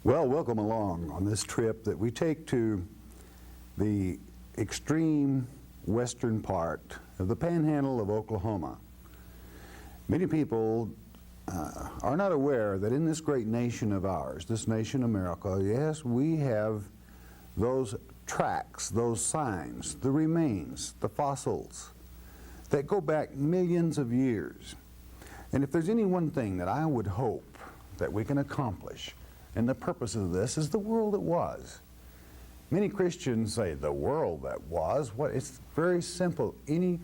Well, welcome along on this trip that we take to the extreme western part of the panhandle of Oklahoma. Many people are not aware that in this great nation of ours, this nation America, yes, we have those tracks, those signs, the remains, the fossils that go back millions of years. And if there's any one thing that I would hope that we can accomplish, and the purpose of this is the world that was. Many Christians say, the world that was? What? It's very simple. Any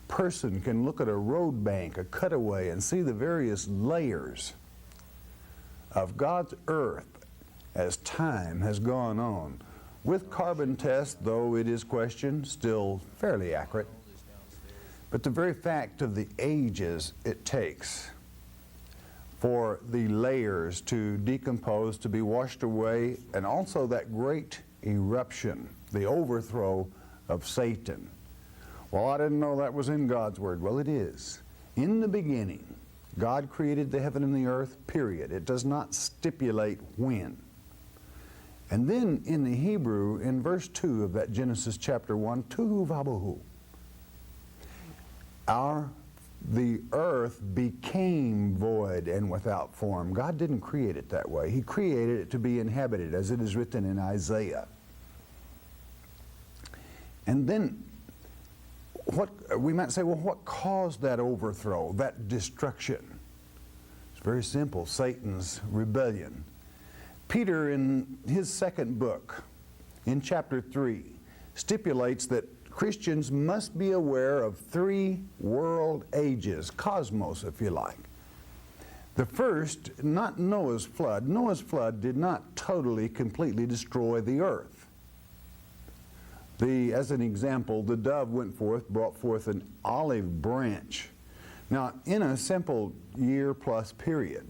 person can look at a road bank, a cutaway, and see the various layers of God's earth as time has gone on. With carbon tests, though it is questioned, still fairly accurate. But the very fact of the ages it takes for the layers to decompose, to be washed away, and also that great eruption, the overthrow of Satan. Well, I didn't know that was in God's Word. Well, it is. In the beginning, God created the heaven and the earth, period. It does not stipulate when. And then in the Hebrew, in verse 2 of that Genesis chapter 1, Tuhu Vabohu, the earth became void and without form. God didn't create it that way. He created it to be inhabited, as it is written in Isaiah. And then, we might say, well, what caused that overthrow, that destruction? It's very simple, Satan's rebellion. Peter, in his second book, in chapter 3, stipulates that Christians must be aware of three world ages, cosmos, if you like. The first, not Noah's flood. Noah's flood did not totally, completely destroy the earth. As an example, the dove went forth, brought forth an olive branch. Now, in a simple year-plus period,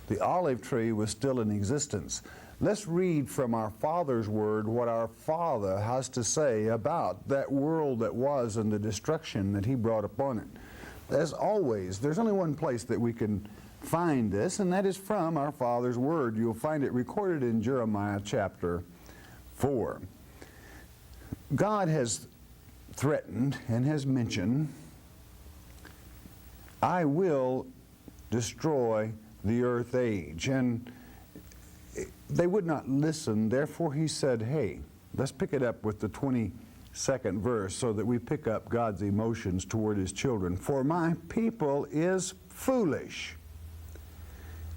the olive tree was still in existence. Let's read from our Father's Word what our Father has to say about that world that was and the destruction that He brought upon it. As always, there's only one place that we can find this, and that is from our Father's Word. You'll find it recorded in Jeremiah chapter 4. God has threatened and has mentioned, I will destroy the earth age. And they would not listen, therefore He said, hey, let's pick it up with the 22nd verse so that we pick up God's emotions toward His children. For my people is foolish.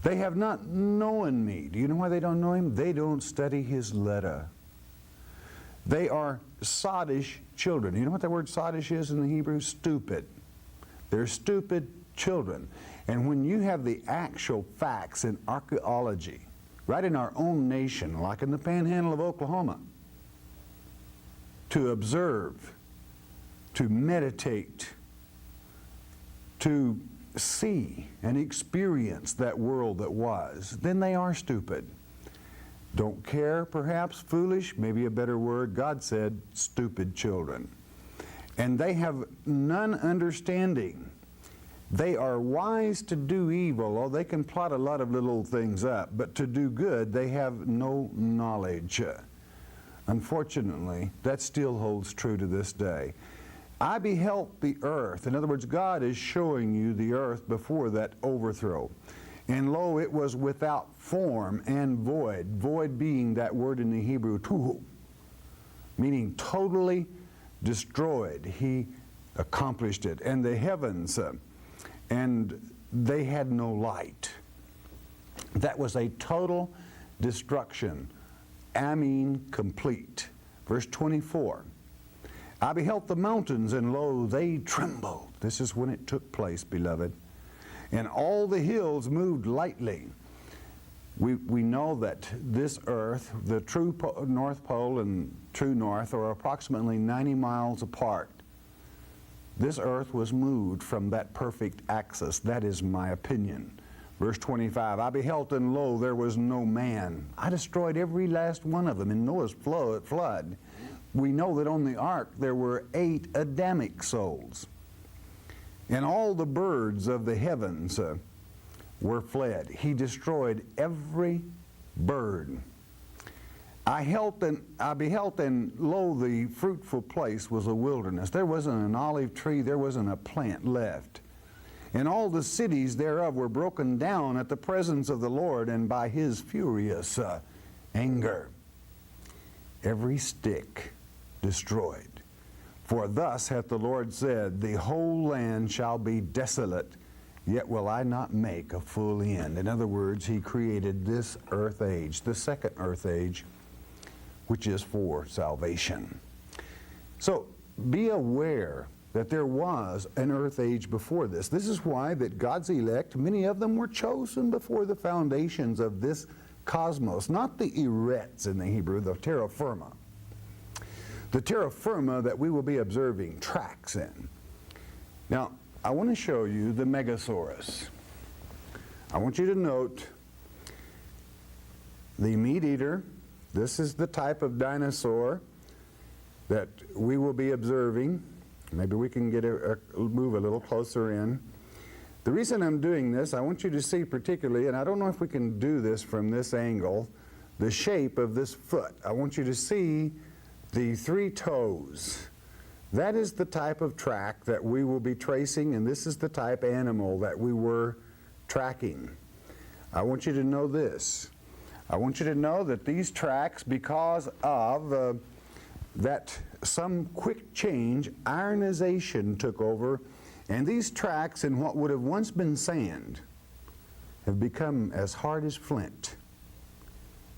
They have not known me. Do you know why they don't know Him? They don't study His letter. They are sottish children. You know what that word sottish is in the Hebrew? Stupid. They're stupid children. And when you have the actual facts in archaeology, right in our own nation, like in the panhandle of Oklahoma, to observe, to meditate, to see and experience that world that was, then they are stupid. Don't care, perhaps, foolish, maybe a better word. God said, stupid children. And they have none understanding. They are wise to do evil, or they can plot a lot of little things up, but to do good, they have no knowledge. Unfortunately, that still holds true to this day. I beheld the earth. In other words, God is showing you the earth before that overthrow. And lo, it was without form and void. Void being that word in the Hebrew, tuhu, meaning totally destroyed. He accomplished it. And the heavens, and they had no light. That was a total destruction. I mean, complete. Verse 24. I beheld the mountains, and lo, they trembled. This is when it took place, beloved. And all the hills moved lightly. We know that this earth, the true North Pole and true North, are approximately 90 miles apart. This earth was moved from that perfect axis. That is my opinion. Verse 25, I beheld, and lo, there was no man. I destroyed every last one of them in Noah's flood. We know that on the ark there were 8 Adamic souls. And all the birds of the heavens were fled. He destroyed every bird. I beheld, and lo, the fruitful place was a wilderness. There wasn't an olive tree, there wasn't a plant left. And all the cities thereof were broken down at the presence of the Lord and by his furious anger. Every stick destroyed. For thus hath the Lord said, the whole land shall be desolate, yet will I not make a full end. In other words, he created this earth age, the second earth age, which is for salvation. So be aware that there was an earth age before this. This is why that God's elect, many of them were chosen before the foundations of this cosmos, not the eretz in the Hebrew, the terra firma. The terra firma that we will be observing tracks in. Now, I want to show you the Megasaurus. I want you to note the meat eater. This is the type of dinosaur that we will be observing. Maybe we can move a little closer in. The reason I'm doing this, I want you to see particularly, and I don't know if we can do this from this angle, the shape of this foot. I want you to see the 3 toes. That is the type of track that we will be tracing, and this is the type animal that we were tracking. I want you to know this. I want you to know that these tracks, because of that some quick change, ironization took over, and these tracks in what would have once been sand have become as hard as flint.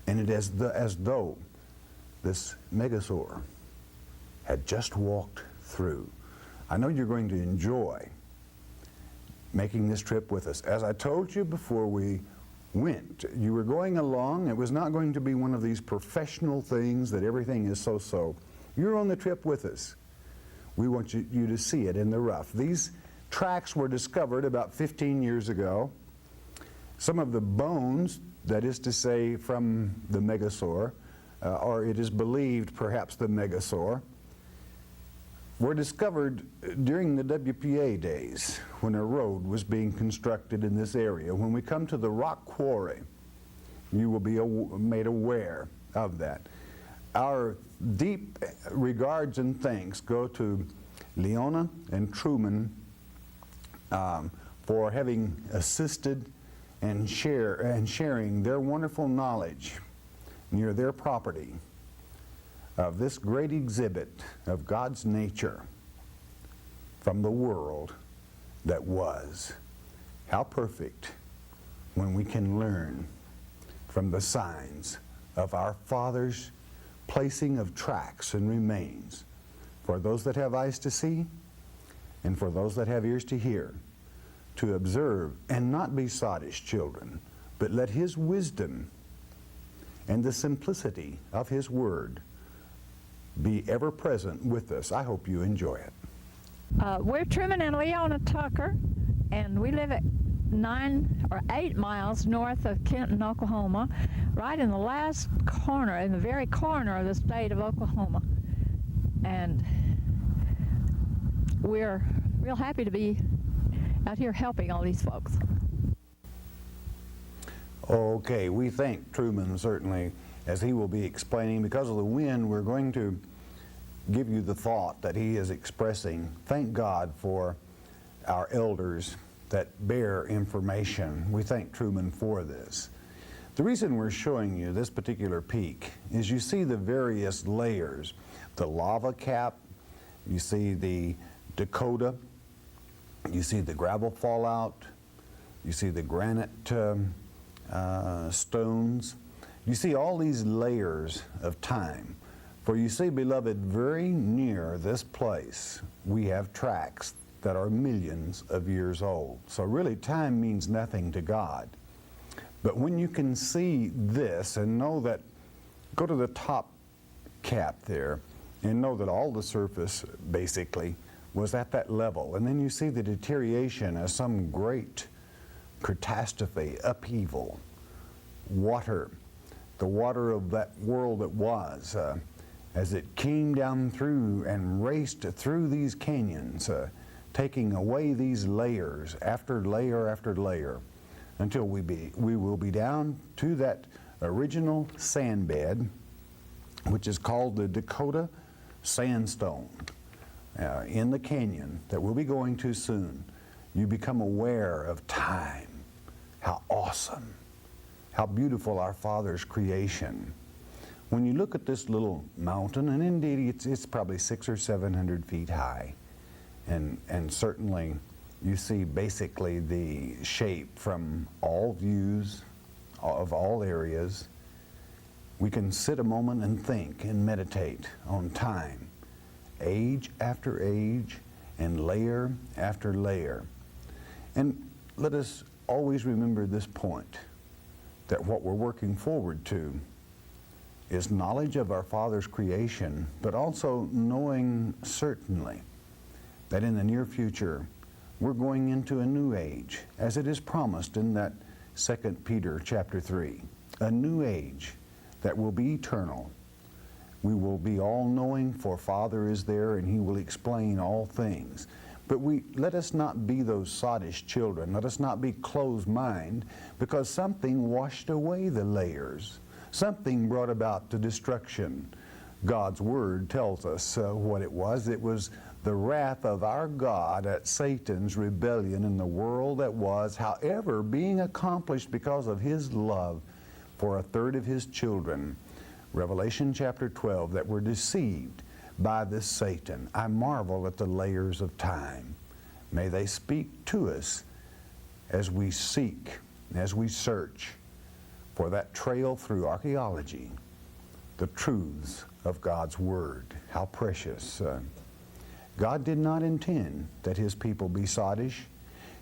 And it is as though this Megasaur had just walked through. I know you're going to enjoy making this trip with us. As I told you before we went, you were going along. It was not going to be one of these professional things that everything is so-so. You're on the trip with us. We want you to see it in the rough. These tracks were discovered about 15 years ago. Some of the bones, that is to say from the Megasaur, or it is believed perhaps the Megasaur, were discovered during the WPA days when a road was being constructed in this area. When we come to the rock quarry, you will be made aware of that. Our deep regards and thanks go to Leona and Truman for having assisted and sharing their wonderful knowledge near their property of this great exhibit of God's nature from the world that was. How perfect when we can learn from the signs of our Father's placing of tracks and remains for those that have eyes to see and for those that have ears to hear, to observe and not be sottish children, but let His wisdom and the simplicity of His Word be ever present with us. I hope you enjoy it. We're Truman and Leona Tucker, and we live at 9 or 8 miles north of Kenton, Oklahoma, right in the last corner, in the very corner of the state of Oklahoma. And we're real happy to be out here helping all these folks. Okay, we thank Truman certainly, as he will be explaining. Because of the wind, we're going to give you the thought that he is expressing. Thank God for our elders that bear information. We thank Truman for this. The reason we're showing you this particular peak is you see the various layers. The lava cap, you see the Dakota, you see the gravel fallout, you see the granite stones. You see all these layers of time. For you see, beloved, very near this place, we have tracks that are millions of years old. So really, time means nothing to God. But when you can see this and know that, go to the top cap there, and know that all the surface, basically, was at that level. And then you see the deterioration as some great catastrophe, upheaval, water, the water of that world that was, as it came down through and raced through these canyons, taking away these layers after layer after layer, until we will be down to that original sand bed, which is called the Dakota Sandstone, in the canyon that we'll be going to soon, you become aware of time, how awesome, how beautiful our Father's creation. When you look at this little mountain, and indeed it's probably 600 or 700 feet high, and certainly you see basically the shape from all views of all areas, we can sit a moment and think and meditate on time, age after age, and layer after layer. And let us always remember this point, that what we're working forward to is knowledge of our Father's creation, but also knowing certainly that in the near future we're going into a new age, as it is promised in that 2 Peter chapter 3, a new age that will be eternal. We will be all-knowing, for Father is there and He will explain all things. But let us not be those sottish children. Let us not be closed-minded, because something washed away the layers. Something brought about the destruction. God's Word tells us what it was. It was the wrath of our God at Satan's rebellion in the world that was, however, being accomplished because of His love for a third of His children. Revelation chapter 12, that were deceived by this Satan. I marvel at the layers of time. May they speak to us as we seek, as we search for that trail through archaeology, the truths of God's Word. How precious. God did not intend that His people be sottish.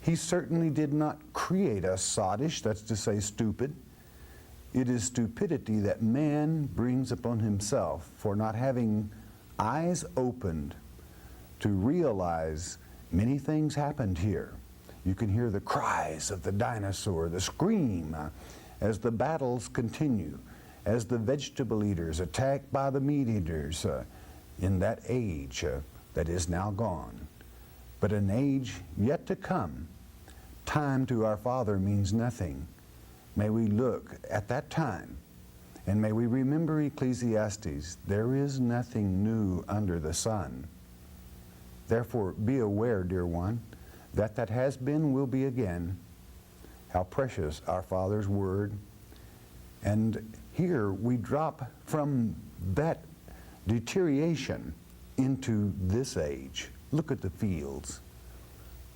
He certainly did not create us sottish, that's to say stupid. It is stupidity that man brings upon himself for not having eyes opened to realize many things happened here. You can hear the cries of the dinosaur, the scream as the battles continue, as the vegetable eaters attacked by the meat eaters in that age that is now gone. But an age yet to come, time to our Father means nothing. May we look at that time, and may we remember Ecclesiastes, there is nothing new under the sun. Therefore, be aware, dear one, that that has been will be again. How precious our Father's Word. And here we drop from that deterioration into this age. Look at the fields.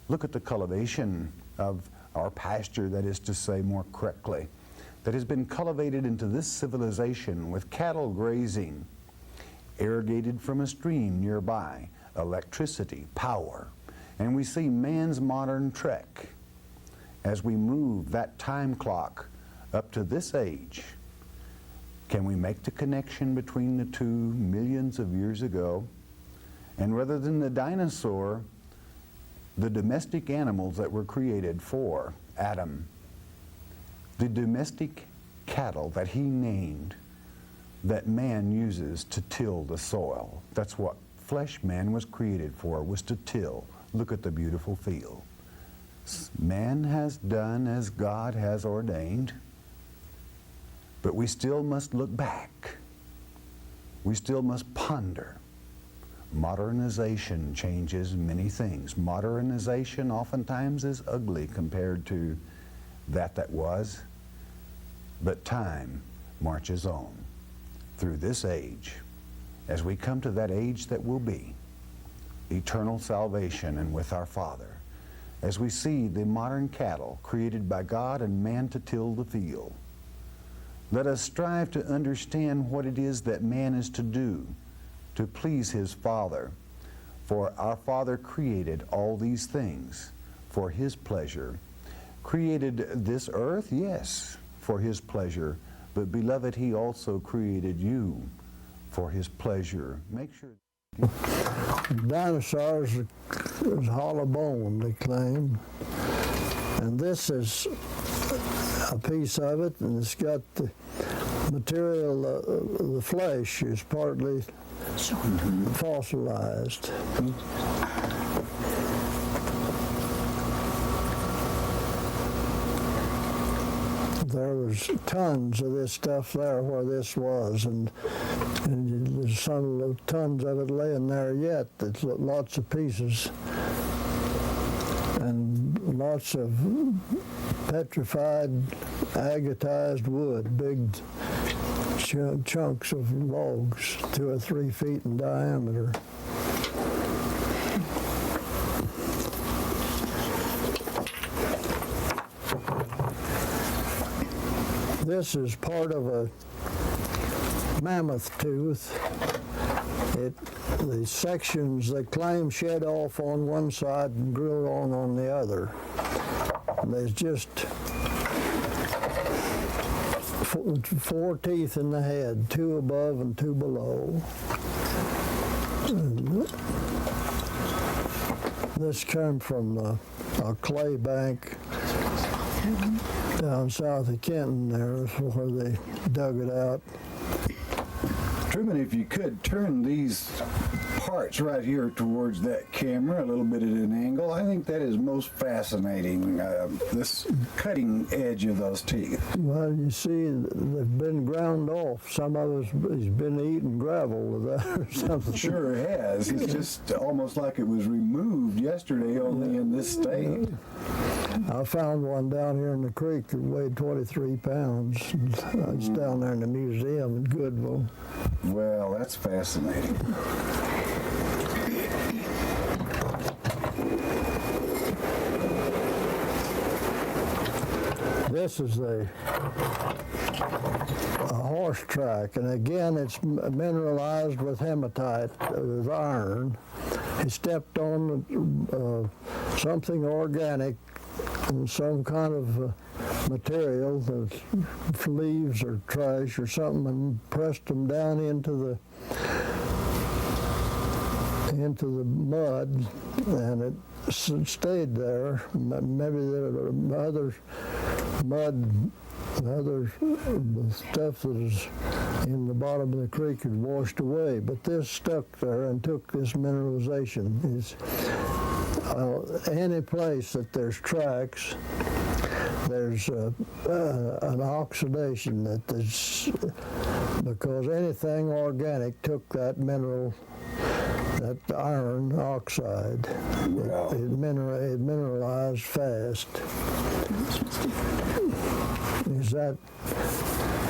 Look at the cultivation of our pasture, that is to say more correctly, that has been cultivated into this civilization with cattle grazing, irrigated from a stream nearby, electricity, power. And we see man's modern trek as we move that time clock up to this age. Can we make the connection between the two millions of years ago? And rather than the dinosaur, the domestic animals that were created for Adam, the domestic cattle that he named, that man uses to till the soil. That's what flesh man was created for, was to till. Look at the beautiful field. Man has done as God has ordained, but we still must look back. We still must ponder. Modernization changes many things. Modernization oftentimes is ugly compared to that was, but time marches on through this age as we come to that age that will be eternal salvation and with our Father, as we see the modern cattle created by God and man to till the field. Let us strive to understand what it is that man is to do to please his Father. For our Father created all these things for His pleasure. Created this earth, yes, for His pleasure. But beloved, He also created you for His pleasure. Make sure. Dinosaurs is hollow bone, they claim. And this is a piece of it, and it's got the material, the flesh is partly fossilized. there was tons of this stuff there where this was, and there's some tons of it laying there yet. There's lots of pieces and lots of petrified, agatized wood, big chunks of logs, 2 or 3 feet in diameter. This is part of a mammoth tooth. The sections they claim shed off on one side and grew on the other. And there's just 4 teeth in the head, 2 above and 2 below. And this came from a clay bank down south of Kenton there, where they dug it out. Truman, if you could turn these parts right here towards that camera a little bit at an angle, I think that is most fascinating, this cutting edge of those teeth. Well, you see, they've been ground off. Some of us has been eating gravel with that or something. Sure has. It's just almost like it was removed yesterday, only in this state. I found one down here in the creek that weighed 23 pounds. It's down there in the museum in Goodville. Well, that's fascinating. This is a horse track, and again, it's mineralized with hematite, with iron. He stepped on something organic, and some kind of material, the leaves or trash or something, and pressed them down into the mud, and it stayed there. Maybe there were other mud, other stuff that is in the bottom of the creek had washed away, but this stuck there and took this mineralization. Any place that there's tracks, there's an oxidation because anything organic took that mineral, that iron oxide. Wow. It mineralized fast. Is that?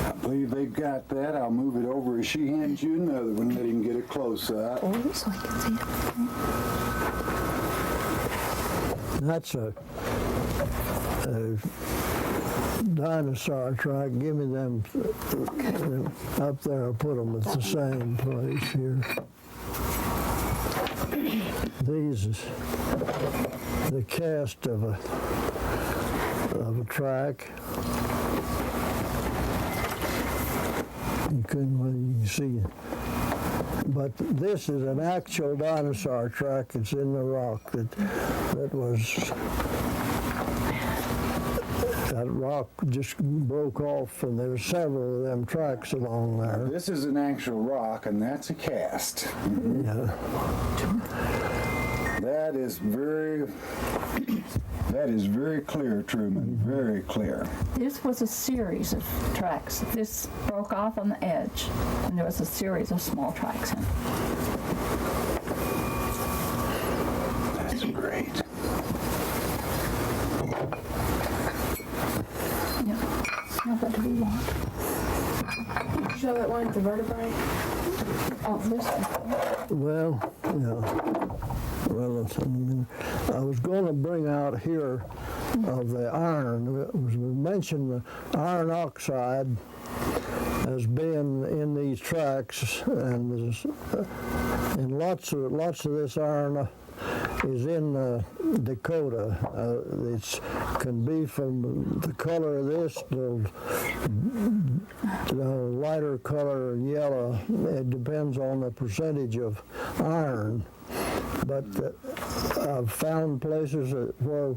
I believe they've got that. I'll move it over as she hands you another one, let him get a close-up. So I can see it. That's a dinosaur track. Give me them up there. I'll put them at the same place here. These is the cast of a track. You can see it. But this is an actual dinosaur track. It's in the rock that rock just broke off, and there were several of them tracks along there. This is an actual rock, and that's a cast. Yeah. That is very clear, Truman, very clear. This was a series of tracks. This broke off on the edge, and there was a series of small tracks in it. That's great. Yeah. Now what do we want? Show that one with the vertebrae. Oh, this one. Well, yeah. Well, I was going to bring out here of the iron. We mentioned the iron oxide as being in these tracks, and lots of this iron is in Dakota. It can be from the color of this to lighter color yellow. It depends on the percentage of iron. But I've found places where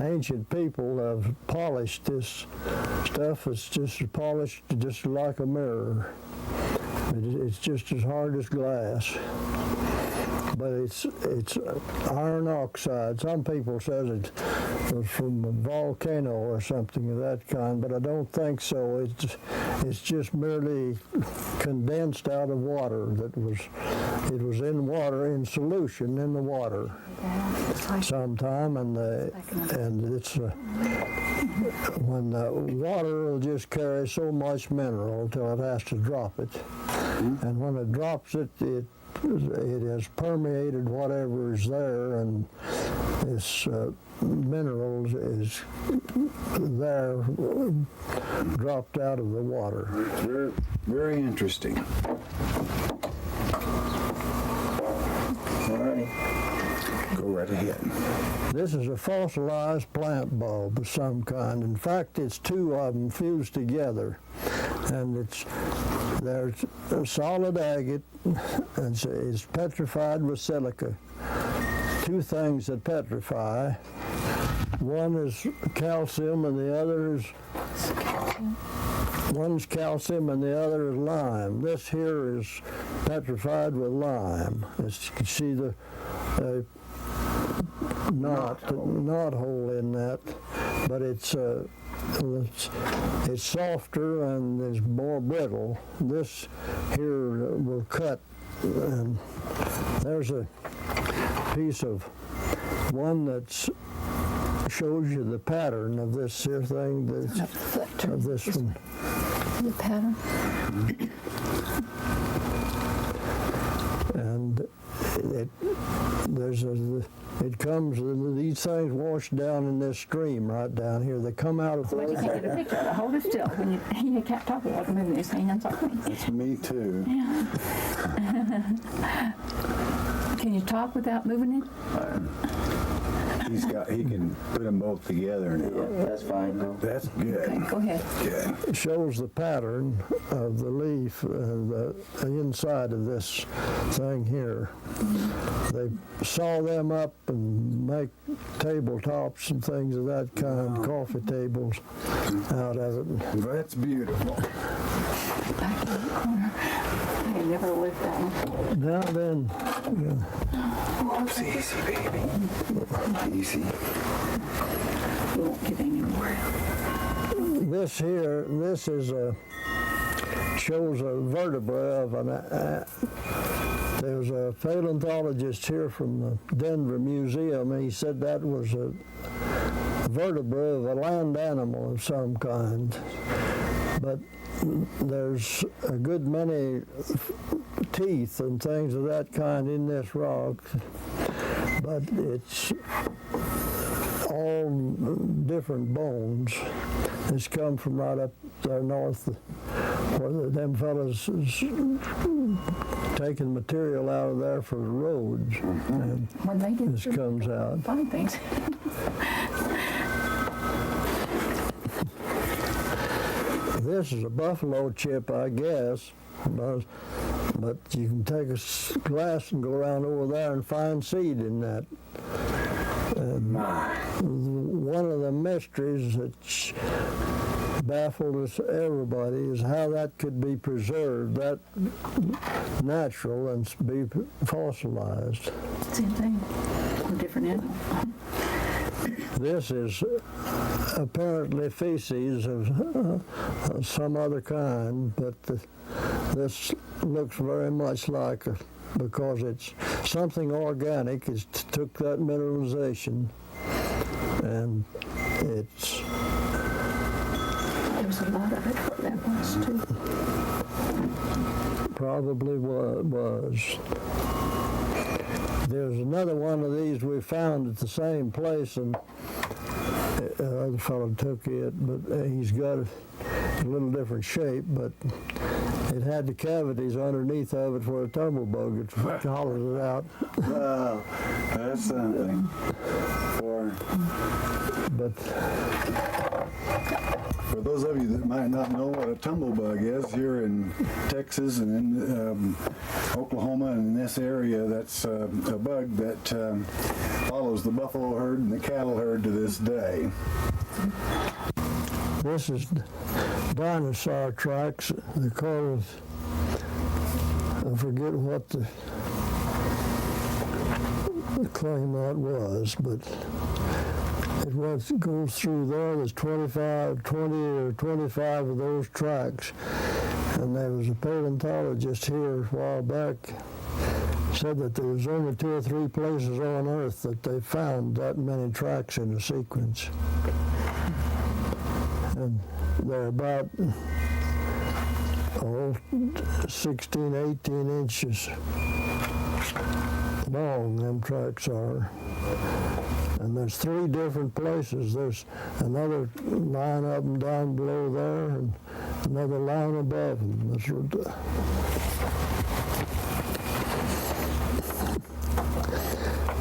ancient people have polished this stuff. It's just polished just like a mirror. It's just as hard as glass. but it's iron oxide. Some people says it was from a volcano or something of that kind, but I don't think so. It's just merely condensed out of water. It was in water, in solution in the water sometime, and it's when the water will just carry so much mineral till it has to drop it, and when it drops it, it has permeated whatever is there, and this minerals is there, dropped out of the water. It's very, very interesting. All right. Go right ahead. This is a fossilized plant bulb of some kind. In fact, it's two of them fused together, and there's a solid agate, and it's petrified with silica. Two things that petrify. One is calcium, and the other is one's calcium, and the other is lime. This here is petrified with lime. As you can see the knot hole in that, but it's softer and is more brittle. This here will cut, and there's a piece of one that shows you the pattern of this here thing. Of this one. The pattern. And it comes, these things wash down in this stream right down here. They come out of But you can't get a picture of it. Hold it still. When you can't talk about moving his hands. That's me too. Can you talk without moving it? He can put them both together now. Yeah, that's fine. That's good. Okay, go ahead. Good. It shows the pattern of the leaf, the inside of this thing here. They saw them up and make tabletops and things of that kind, coffee tables out of it. That's beautiful. Back in the corner. I never lift that one. Now then, It's easy, baby. Easy. You won't get anywhere. this here, this is shows a vertebra of an. There's a paleontologist here from the Denver Museum, and he said that was a vertebra of a land animal of some kind. But there's a good many teeth and things of that kind in this rock, but it's all different bones. It's come from right up there north where them fellas is taking material out of there for the roads. And When they did this comes out. find things. This is a buffalo chip, I guess, but you can take a glass and go around over there and find seed in that. And one of the mysteries that baffled us, everybody, is how that could be preserved, that natural, and be fossilized. Same thing. A different animal. This is apparently feces of some other kind, but this looks very much like, because it's something organic, it took that mineralization, and it's... There was a lot of it for that was too. Probably was. There's another one of these we found at the same place, and the other fellow took it, but he's got a little different shape, but it had the cavities underneath of it where a tumblebug had hollowed it out. Wow, that's something. For those of you that might not know what a tumblebug is, here in Texas and in Oklahoma and in this area, that's a bug that follows the buffalo herd and the cattle herd to this day. This is Dinosaur Tracks. They're called, I forget what the claim that was, but it goes through there. There's 20 or 25 of those tracks. And there was a paleontologist here a while back said that there was only 2 or 3 places on Earth that they found that many tracks in a sequence. And they're about 16, 18 inches long, them tracks are. And there's 3 different places. There's another line up and down below there, and another line above them.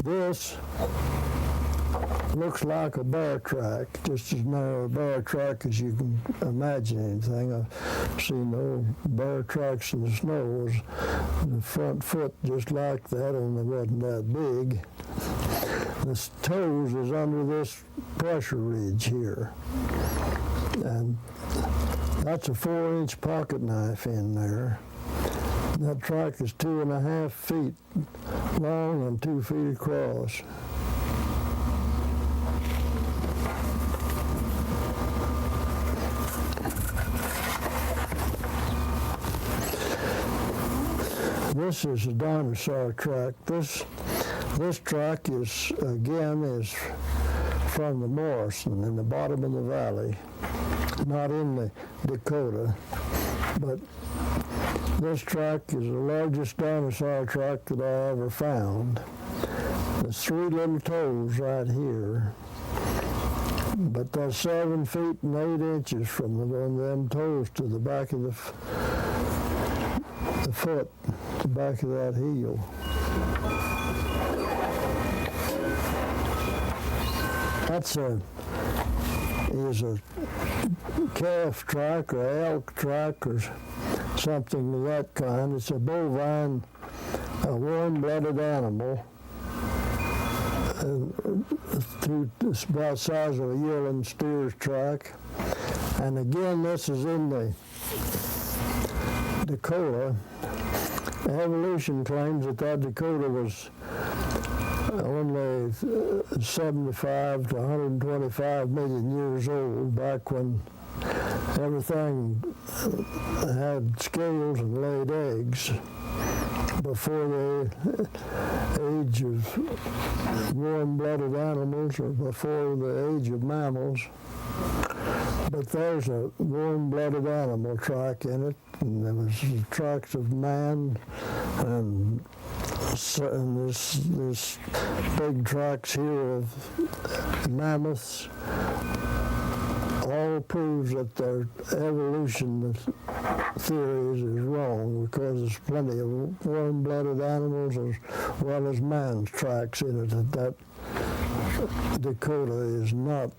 This looks like a bear track, just as narrow a bear track as you can imagine anything. I've seen old bear tracks in the snow. The front foot just like that, only wasn't that big. The toes is under this pressure ridge here. And that's a 4-inch pocket knife in there. That track is 2.5 feet long and 2 feet across. This is a dinosaur track. This track is from the Morrison in the bottom of the valley, not in the Dakota, but this track is the largest dinosaur track that I ever found. There's 3 little toes right here, but that's 7 feet and 8 inches from one of them toes to the back of the foot, the back of that heel. That's is a calf track or elk track or something of that kind. It's a bovine, a warm-blooded animal. It's about the size of a yearling steer's track. And again, this is in the Dakota. Evolution claims that Dakota was only 75 to 125 million years old, back when everything had scales and laid eggs, before the age of warm-blooded animals or before the age of mammals. But there's a warm-blooded animal track in it, and there was tracks of man and this big tracks here of mammoths. All proves that their evolution theories is wrong, because there's plenty of warm-blooded animals as well as man's tracks in it. That Dakota is not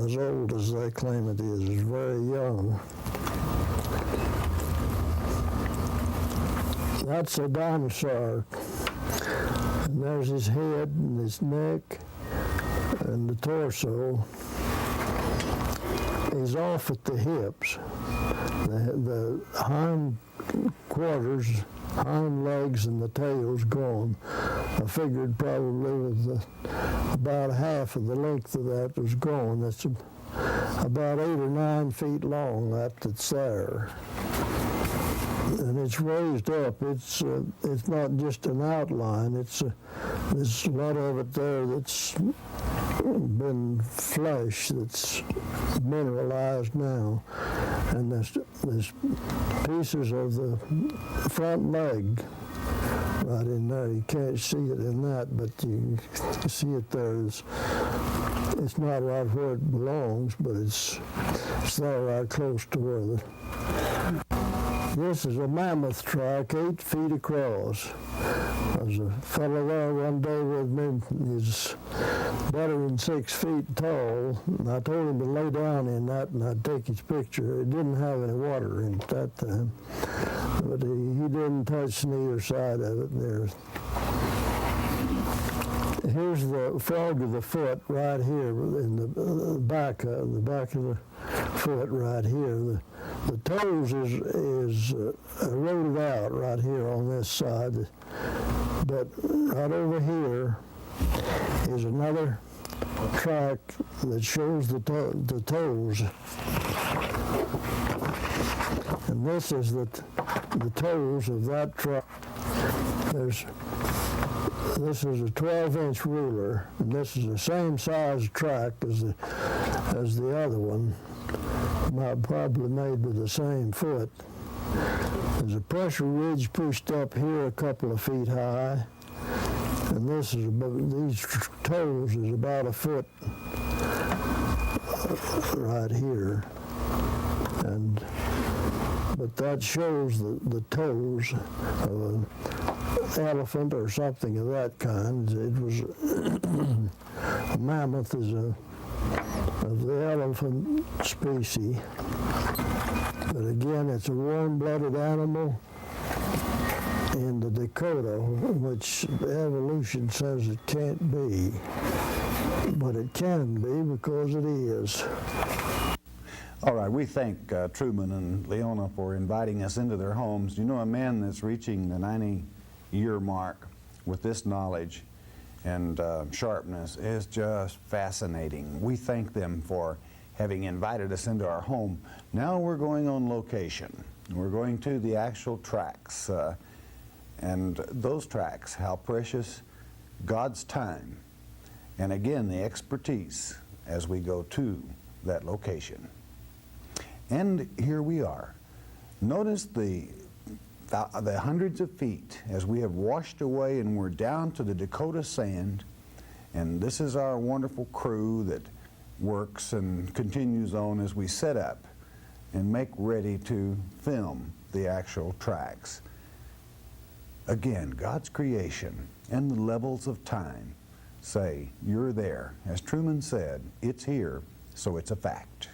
as old as they claim it is. It's very young. That's a dinosaur. And there's his head and his neck and the torso. He's off at the hips. The hind quarters, hind legs, and the tail's gone. I figured probably with about half of the length of that was gone. That's about 8 or 9 feet long, that's there. And it's raised up. It's not just an outline. There's a lot of it there that's been flesh, that's mineralized now. And there's pieces of the front leg right in there. You can't see it in that, but you see it there. It's not right where it belongs, but it's there right close to where the... This is a mammoth track, 8 feet across. There's a fellow there one day with me. He's better than 6 feet tall. And I told him to lay down in that and I'd take his picture. It didn't have any water in it that time. But he didn't touch neither side of it. Here's the frog of the foot right here in the back of the foot right here. The toes is eroded out right here on this side. But right over here is another track that shows the toes. And this is the toes of that track. This is a 12-inch ruler, and this is the same size track as the other one, probably made with the same foot. There's a pressure ridge pushed up here a couple of feet high, and these toes is about a foot right here. But that shows the toes of an elephant or something of that kind. It was a mammoth is of the elephant species. But again, it's a warm-blooded animal in the Dakota, which evolution says it can't be. But it can be because it is. All right, we thank Truman and Leona for inviting us into their homes. You know, a man that's reaching the 90-year mark with this knowledge and sharpness is just fascinating. We thank them for having invited us into our home. Now we're going on location. We're going to the actual tracks. And those tracks, how precious God's time. And again, the expertise as we go to that location. And here we are. Notice the hundreds of feet as we have washed away and we're down to the Dakota sand. And this is our wonderful crew that works and continues on as we set up and make ready to film the actual tracks. Again, God's creation and the levels of time say, you're there. As Truman said, it's here, so it's a fact.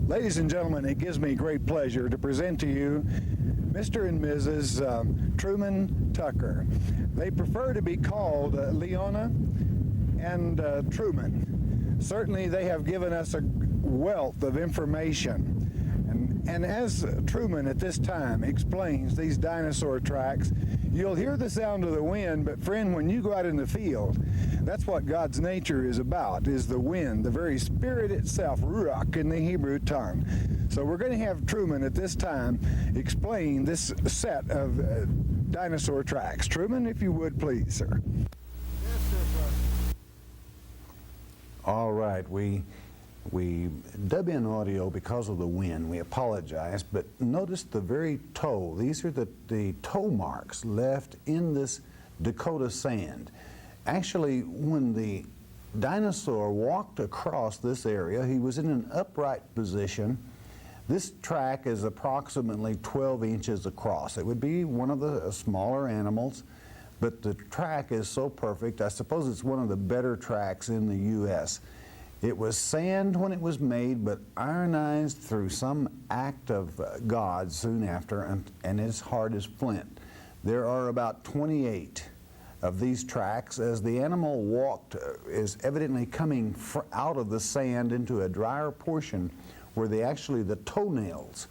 Ladies and gentlemen, it gives me great pleasure to present to you Mr. and Mrs. Truman Tucker. They prefer to be called Leona and Truman. Certainly they have given us a wealth of information. And as Truman at this time explains these dinosaur tracks, you'll hear the sound of the wind, but friend, when you go out in the field, that's what God's nature is about, is the wind, the very spirit itself, ruach in the Hebrew tongue. So we're going to have Truman at this time explain this set of dinosaur tracks. Truman, if you would please, sir. All right, we dub in audio because of the wind. We apologize, but notice the very toe. These are the toe marks left in this Dakota sand. Actually, when the dinosaur walked across this area, he was in an upright position. This track is approximately 12 inches across. It would be one of the smaller animals, but the track is so perfect. I suppose it's one of the better tracks in the U.S. It was sand when it was made, but ironized through some act of God soon after, and it's hard as flint. There are about 28 of these tracks. As the animal walked, is evidently coming out of the sand into a drier portion where the toenails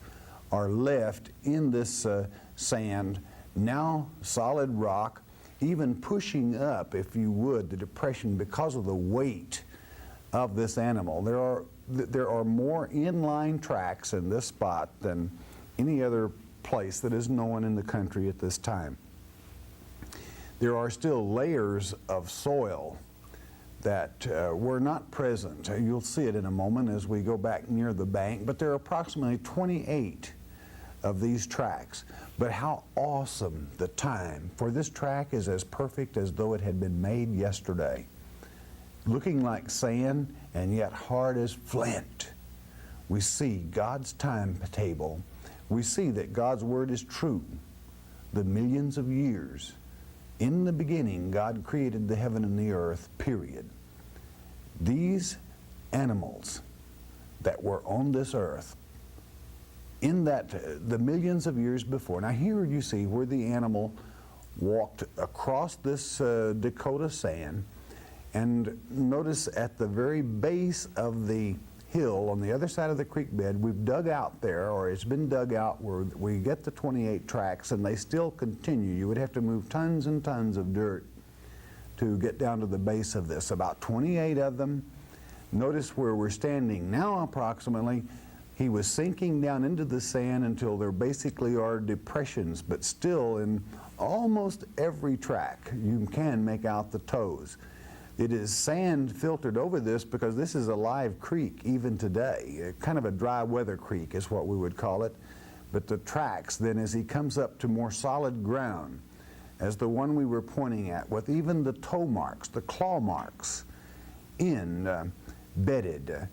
are left in this sand, now solid rock, even pushing up, if you would, the depression because of the weight of this animal. There are more inline tracks in this spot than any other place that is known in the country at this time. There are still layers of soil that were not present. You'll see it in a moment as we go back near the bank, but there are approximately 28 of these tracks. But how awesome the time, for this track is as perfect as though it had been made yesterday. Looking like sand and yet hard as flint. We see God's timetable. We see that God's word is true. The millions of years. In the beginning, God created the heaven and the earth, period. These animals that were on this earth, in that, the millions of years before. Now here you see where the animal walked across this Dakota sand, And notice at the very base of the hill on the other side of the creek bed, we've dug out there, or it's been dug out where we get the 28 tracks, and they still continue. You would have to move tons and tons of dirt to get down to the base of this, about 28 of them. Notice where we're standing now approximately. He was sinking down into the sand until there basically are depressions, but still in almost every track you can make out the toes. It is sand filtered over this because this is a live creek even today. Kind of a dry weather creek is what we would call it. But the tracks then, as he comes up to more solid ground, as the one we were pointing at, with even the toe marks, the claw marks, bedded,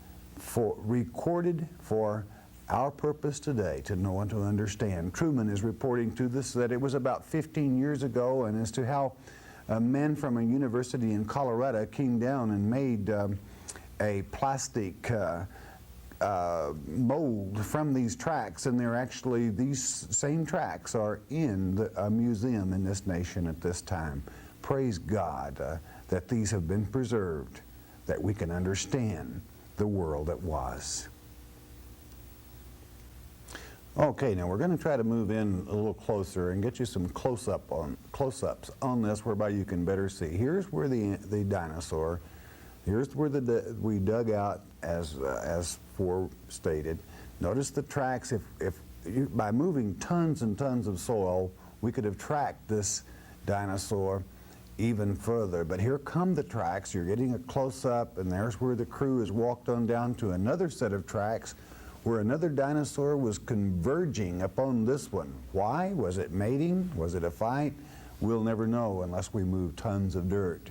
recorded for our purpose today to know and to understand. Truman is reporting to this that it was about 15 years ago, and as to how a man from a university in Colorado came down and made a plastic mold from these tracks, and they're actually, these same tracks are in a museum in this nation at this time. Praise God that these have been preserved, that we can understand the world that was. Okay, now we're going to try to move in a little closer and get you some close-ups on this, whereby you can better see. Here's where the dinosaur. Here's where we dug out as stated. Notice the tracks. By moving tons and tons of soil, we could have tracked this dinosaur even further. But here come the tracks. You're getting a close-up, and there's where the crew has walked on down to another set of tracks where another dinosaur was converging upon this one. Why? Was it mating? Was it a fight? We'll never know unless we move tons of dirt.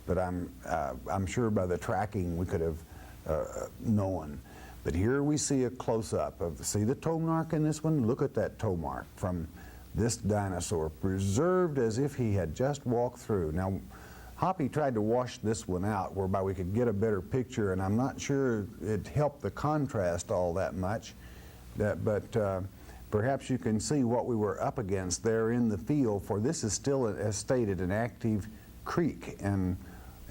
But I'm sure by the tracking we could have known. But here we see a close-up of, see the toe mark in this one? Look at that toe mark from this dinosaur, preserved as if he had just walked through. Now, Hoppy tried to wash this one out whereby we could get a better picture, and I'm not sure it helped the contrast all that much, but perhaps you can see what we were up against there in the field, for this is still, as stated, an active creek, and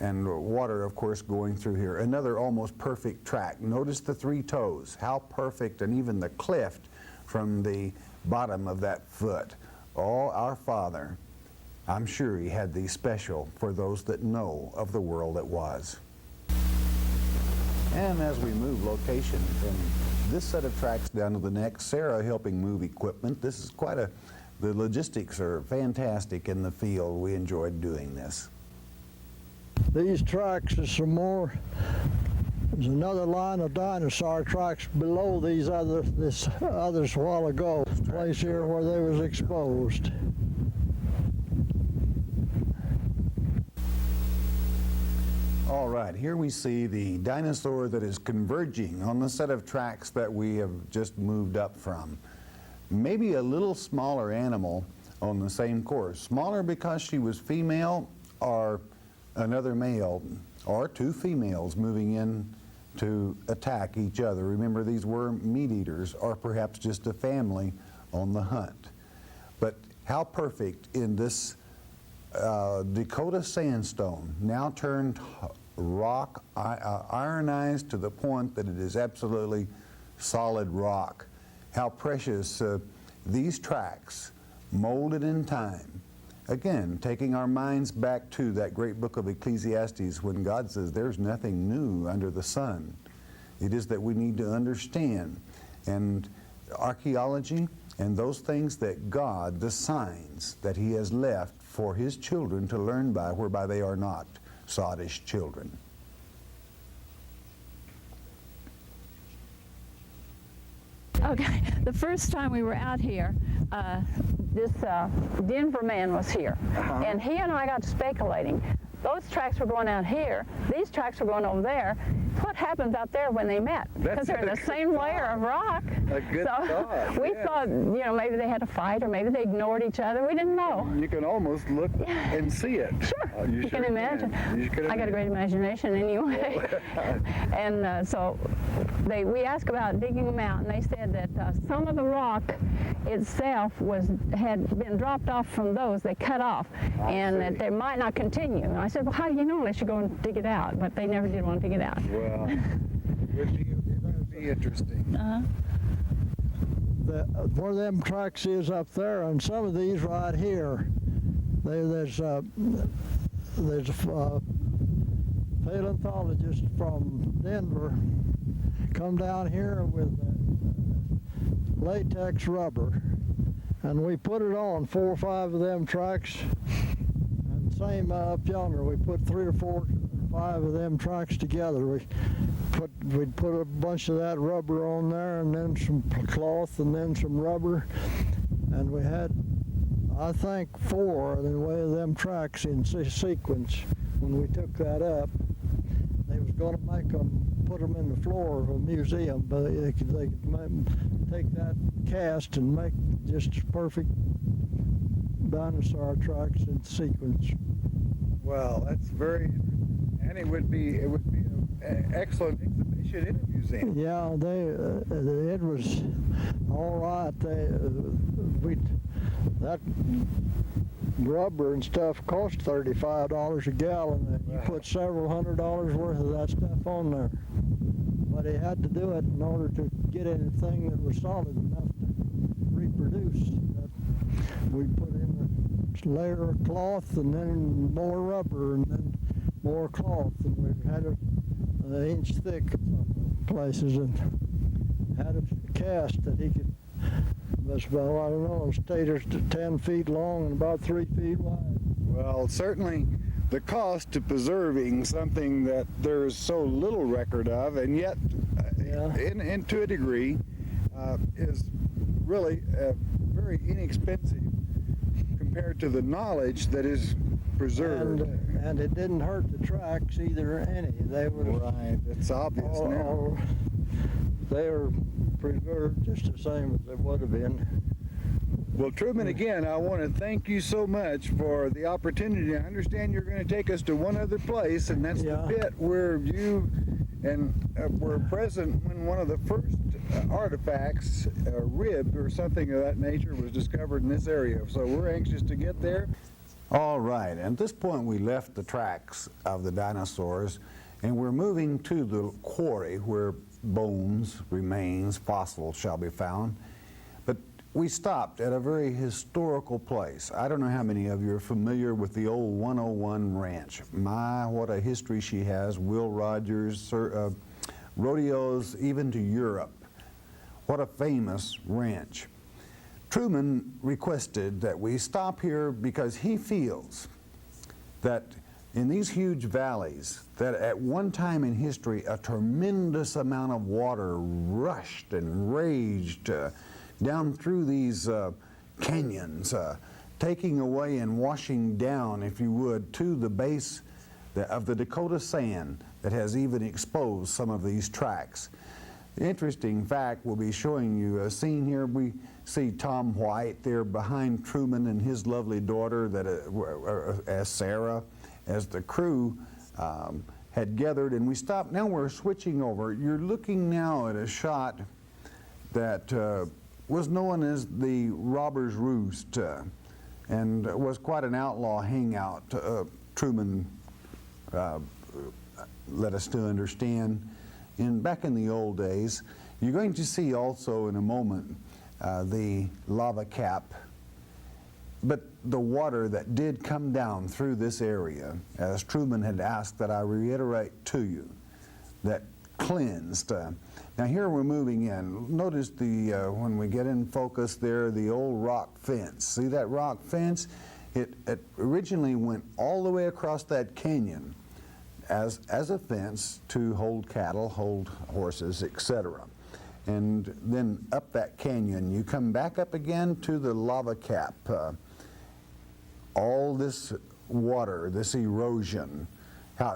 water, of course, going through here. Another almost perfect track. Notice the three toes, how perfect, and even the cleft from the bottom of that foot. Oh, our Father, I'm sure he had these special for those that know of the world that was. And as we move location from this set of tracks down to the next, Sarah helping move equipment. This is the logistics are fantastic in the field. We enjoyed doing this. These tracks is some more. There's another line of dinosaur tracks below this others a while ago. Place here where they was exposed. All right, here we see the dinosaur that is converging on the set of tracks that we have just moved up from. Maybe a little smaller animal on the same course. Smaller because she was female, or another male, or two females moving in to attack each other. Remember, these were meat eaters, or perhaps just a family on the hunt. But how perfect in this Dakota sandstone, now turned rock, ironized to the point that it is absolutely solid rock. How precious these tracks, molded in time. Again, taking our minds back to that great book of Ecclesiastes, when God says there's nothing new under the sun. It is that we need to understand. And archaeology and those things that God, the signs that he has left for his children to learn by, whereby they are not sottish children. Okay, the first time we were out here, this Denver man was here, and he and I got speculating. Those tracks were going out here, these tracks were going over there. What happens out there when they met? Because they're in the same layer of rock. A good thought. We thought, maybe they had a fight, or maybe they ignored each other. We didn't know. You can almost look and see it. Sure, You you can sure imagine. can. I got a great imagination anyway. And so we asked about digging them out, and they said that some of the rock itself had been dropped off from those. They cut off, and that they might not continue. And I said, well, how do you know unless you go and dig it out? But they never did want to dig it out. Well, it's going to be interesting. Where them tracks is up there, and some of these right here, there's a paleontologist from Denver come down here with latex rubber, and we put it on 4 or 5 of them tracks, and same up yonder, we put 3 or 4 or 5 of them tracks together. We'd put a bunch of that rubber on there, and then some cloth, and then some rubber, and we had, I think, 4 in the way of them tracks in sequence. When we took that up, they was going to put them in the floor of a museum, but they could take that cast and make just perfect dinosaur tracks in sequence. Well, that's very interesting, and it would be an excellent exhibition in a museum. Yeah, it was all right. That rubber and stuff cost $35 a gallon. You put several $100s worth of that stuff on there. But he had to do it in order to get anything that was solid enough to reproduce. We put in a layer of cloth, and then more rubber, and then more cloth, and we had it an inch thick places, and had a cast that he could, was about, I don't know, stayed 10 feet long and about 3 feet wide. Well, certainly the cost to preserving something that there is so little record of, and yet, in to a degree, is really very inexpensive compared to the knowledge that is preserved. And it didn't hurt the tracks either, any. They were right. It's obvious now. They were preserved just the same as they would have been. Well, Truman, again, I want to thank you so much for the opportunity. I understand you're going to take us to one other place, and that's the pit where you and were present when one of the first artifacts, a rib or something of that nature, was discovered in this area. So we're anxious to get there. All right, and at this point we left the tracks of the dinosaurs, and we're moving to the quarry where bones, remains, fossils shall be found. But we stopped at a very historical place. I don't know how many of you are familiar with the old 101 Ranch. My, what a history she has. Will Rogers, rodeos even to Europe. What a famous ranch. Truman requested that we stop here because he feels that in these huge valleys, that at one time in history a tremendous amount of water rushed and raged down through these canyons, taking away and washing down, if you would, to the base of the Dakota sand that has even exposed some of these tracks. The interesting fact, we'll be showing you a scene here. We see Tom White there behind Truman and his lovely daughter, that as Sarah, as the crew had gathered, and we stopped. Now we're switching over. You're looking now at a shot that was known as the Robber's Roost, and was quite an outlaw hangout. Truman let us to understand. Back in the old days, you're going to see also in a moment the lava cap, but the water that did come down through this area, as Truman had asked that I reiterate to you, that cleansed. Now here we're moving in. Notice when we get in focus there, the old rock fence. See that rock fence? It originally went all the way across that canyon as a fence to hold cattle, hold horses, etc. And then up that canyon, you come back up again to the lava cap. All this water, this erosion,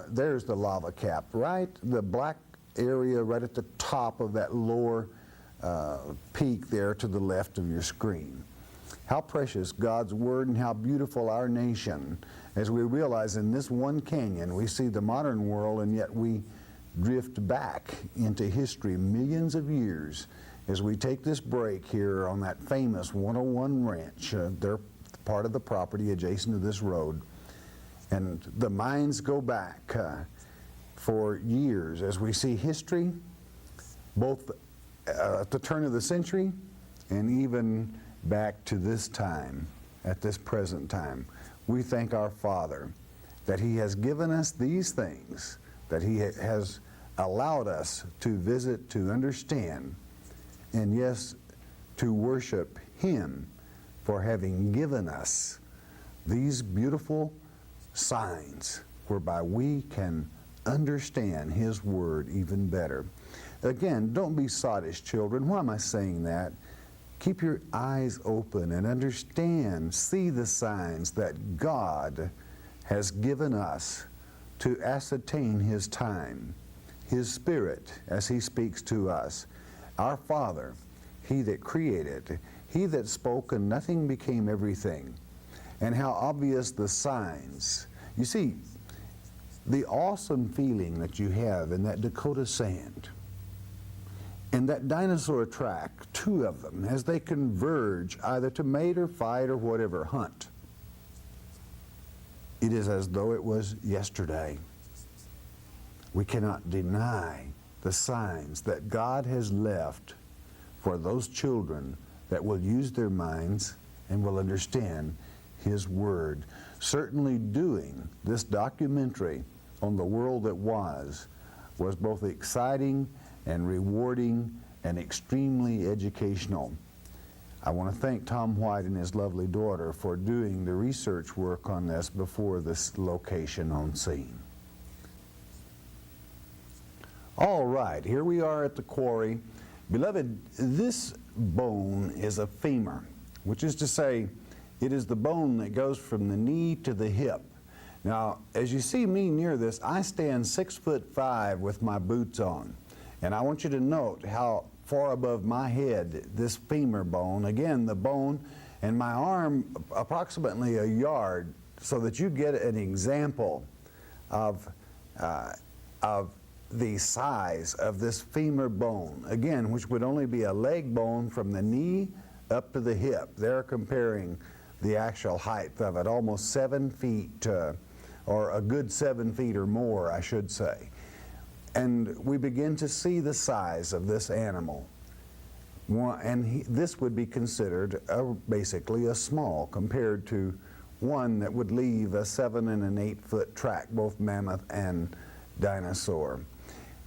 there's the lava cap, right? The black area right at the top of that lower peak there to the left of your screen. How precious God's Word and how beautiful our nation, as we realize in this one canyon we see the modern world, and yet we drift back into history millions of years as we take this break here on that famous 101 ranch. They're part of the property adjacent to this road. And the minds go back for years as we see history, both at the turn of the century and even back to this time, at this present time. We thank our Father that He has given us these things, that He has allowed us to visit, to understand, and yes, to worship Him for having given us these beautiful signs whereby we can understand His Word even better. Again, don't be sottish, children. Why am I saying that? Keep your eyes open and understand, see the signs that God has given us to ascertain His time, His Spirit as He speaks to us. Our Father, He that created, He that spoke and nothing became everything. And how obvious the signs. You see, the awesome feeling that you have in that Dakota sand, in that dinosaur track, two of them, as they converge either to mate or fight or whatever, hunt. It is as though it was yesterday. We cannot deny the signs that God has left for those children that will use their minds and will understand His Word. Certainly doing this documentary on the world that was both exciting and rewarding and extremely educational. I want to thank Tom White and his lovely daughter for doing the research work on this before this location on scene. All right, here we are at the quarry. Beloved, this bone is a femur, which is to say, it is the bone that goes from the knee to the hip. Now, as you see me near this, I stand 6'5" with my boots on. And I want you to note how far above my head this femur bone, again, the bone and my arm approximately a yard, so that you get an example of the size of this femur bone, again, which would only be a leg bone from the knee up to the hip. They're comparing the actual height of it, almost 7 feet, or a good 7 feet or more, I should say. And we begin to see the size of this animal. This would be considered basically a small compared to one that would leave a 7 and an 8 foot track, both mammoth and dinosaur.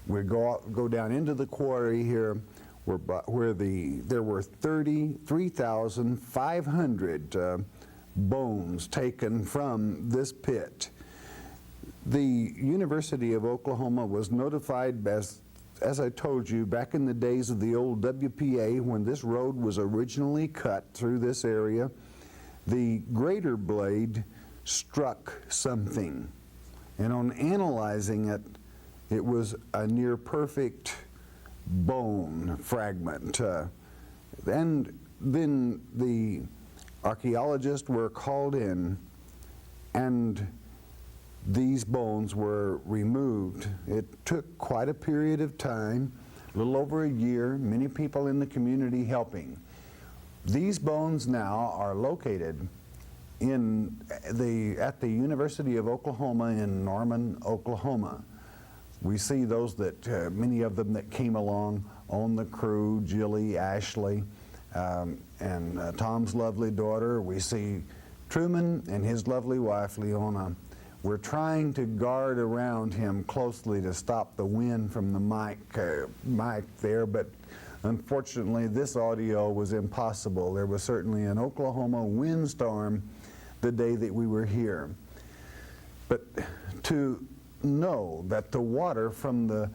We go down into the quarry here, where there were 33,500 bones taken from this pit. The University of Oklahoma was notified, as I told you, back in the days of the old WPA, when this road was originally cut through this area. The grader blade struck something, and on analyzing it, it was a near perfect bone fragment. And then the archaeologists were called in, and these bones were removed. It took quite a period of time, a little over a year, many people in the community helping. These bones now are located at the University of Oklahoma in Norman, Oklahoma. We see those that, many of them that came along on the crew, Jilly, Ashley, and Tom's lovely daughter. We see Truman and his lovely wife, Leona. We're trying to guard around him closely to stop the wind from the mic there, but unfortunately this audio was impossible. There was certainly an Oklahoma windstorm the day that we were here. But to know that the water from the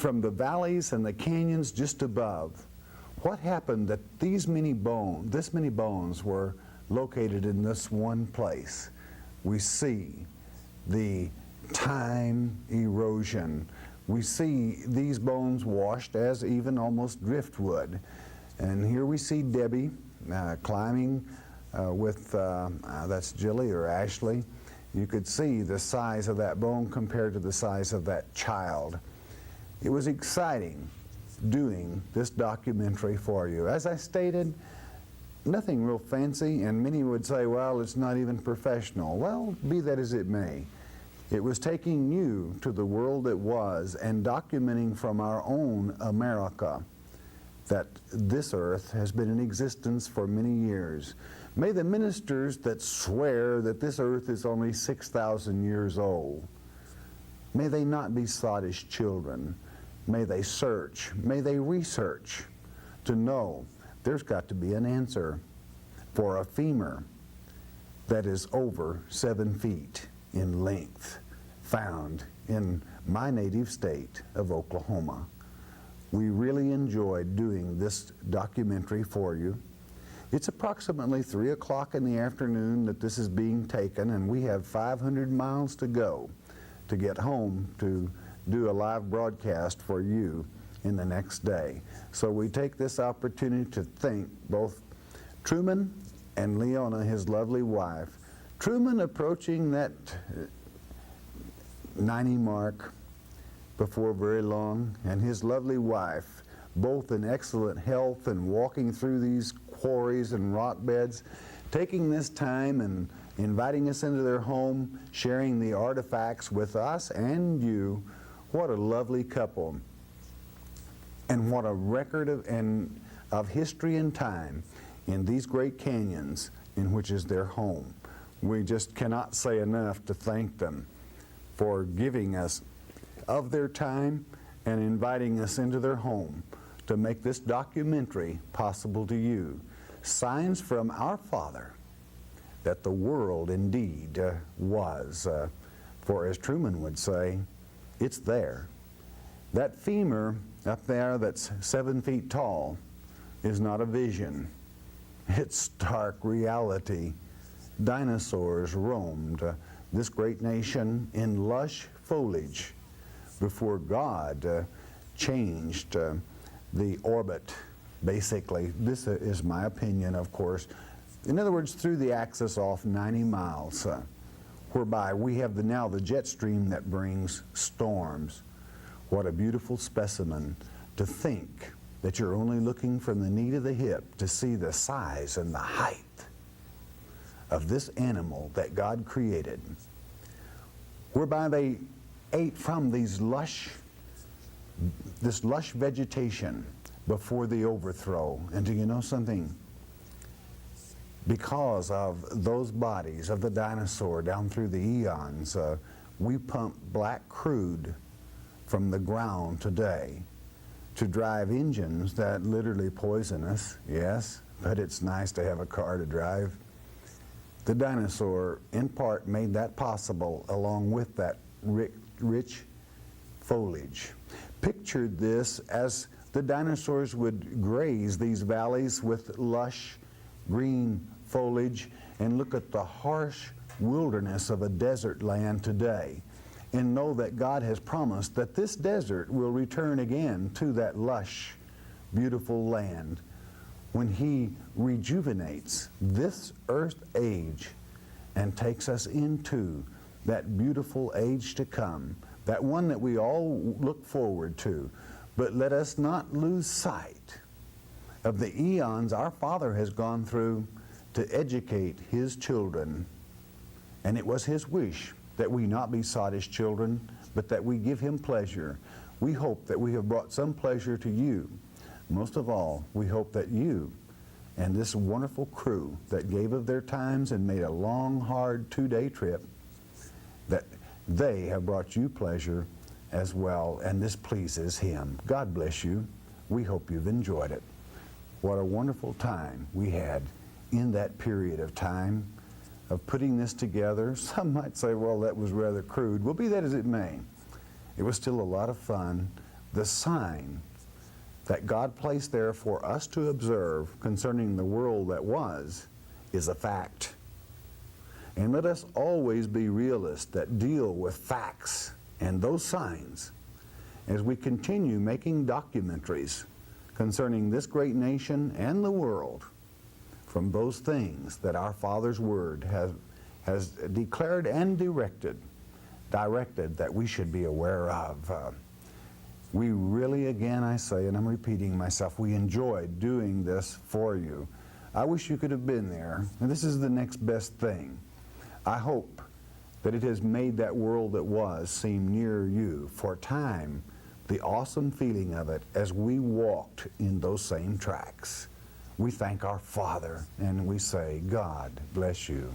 valleys and the canyons just above, what happened that this many bones were located in this one place? We see the time erosion. We see these bones washed as even almost driftwood. And here we see Debbie climbing with, that's Jilly or Ashley. You could see the size of that bone compared to the size of that child. It was exciting doing this documentary for you. As I stated, nothing real fancy, and many would say, well, it's not even professional. Well, be that as it may, it was taking you to the world that was and documenting from our own America that this earth has been in existence for many years. May the ministers that swear that this earth is only 6,000 years old, may they not be sottish children. May they search, may they research to know there's got to be an answer for a femur that is over 7 feet in length, found in my native state of Oklahoma. We really enjoyed doing this documentary for you. It's approximately 3 o'clock in the afternoon that this is being taken, and we have 500 miles to go to get home to do a live broadcast for you in the next day. So we take this opportunity to thank both Truman and Leona, his lovely wife. Truman approaching that 90 mark before very long, and his lovely wife, both in excellent health and walking through these quarries and rock beds, taking this time and inviting us into their home, sharing the artifacts with us and you. What a lovely couple. And what a record of history and time in these great canyons in which is their home. We just cannot say enough to thank them for giving us of their time and inviting us into their home to make this documentary possible to you. Signs from our Father that the world indeed was. For as Truman would say, it's there. That femur up there that's 7 feet tall is not a vision. It's stark reality. Dinosaurs roamed this great nation in lush foliage before God changed the orbit, basically. This is my opinion, of course. In other words, threw the axis off 90 miles, whereby we have now the jet stream that brings storms. What a beautiful specimen to think that you're only looking from the knee to the hip to see the size and the height of this animal that God created, whereby they ate from this lush vegetation before the overthrow. And do you know something? Because of those bodies of the dinosaur down through the eons, we pump black crude from the ground today to drive engines that literally poison us, yes, but it's nice to have a car to drive. The dinosaur, in part, made that possible along with that rich foliage. Pictured this as the dinosaurs would graze these valleys with lush green foliage and look at the harsh wilderness of a desert land today and know that God has promised that this desert will return again to that lush, beautiful land when He rejuvenates this earth age and takes us into that beautiful age to come, that one that we all look forward to. But let us not lose sight of the eons our Father has gone through to educate His children. And it was His wish that we not be sottish children, but that we give Him pleasure. We hope that we have brought some pleasure to you. Most of all, we hope that you and this wonderful crew that gave of their times and made a long, hard 2-day trip, that they have brought you pleasure as well, and this pleases Him. God bless you. We hope you've enjoyed it. What a wonderful time we had in that period of time of putting this together. Some might say, well, that was rather crude. Well, be that as it may, it was still a lot of fun. The sign that God placed there for us to observe concerning the world that was is a fact. And let us always be realists that deal with facts and those signs as we continue making documentaries concerning this great nation and the world from those things that our Father's Word has declared and directed that we should be aware of. We really, again, I say, and I'm repeating myself, we enjoyed doing this for you. I wish you could have been there, and this is the next best thing. I hope that it has made that world that was seem near you for a time, the awesome feeling of it as we walked in those same tracks. We thank our Father, and we say, God bless you.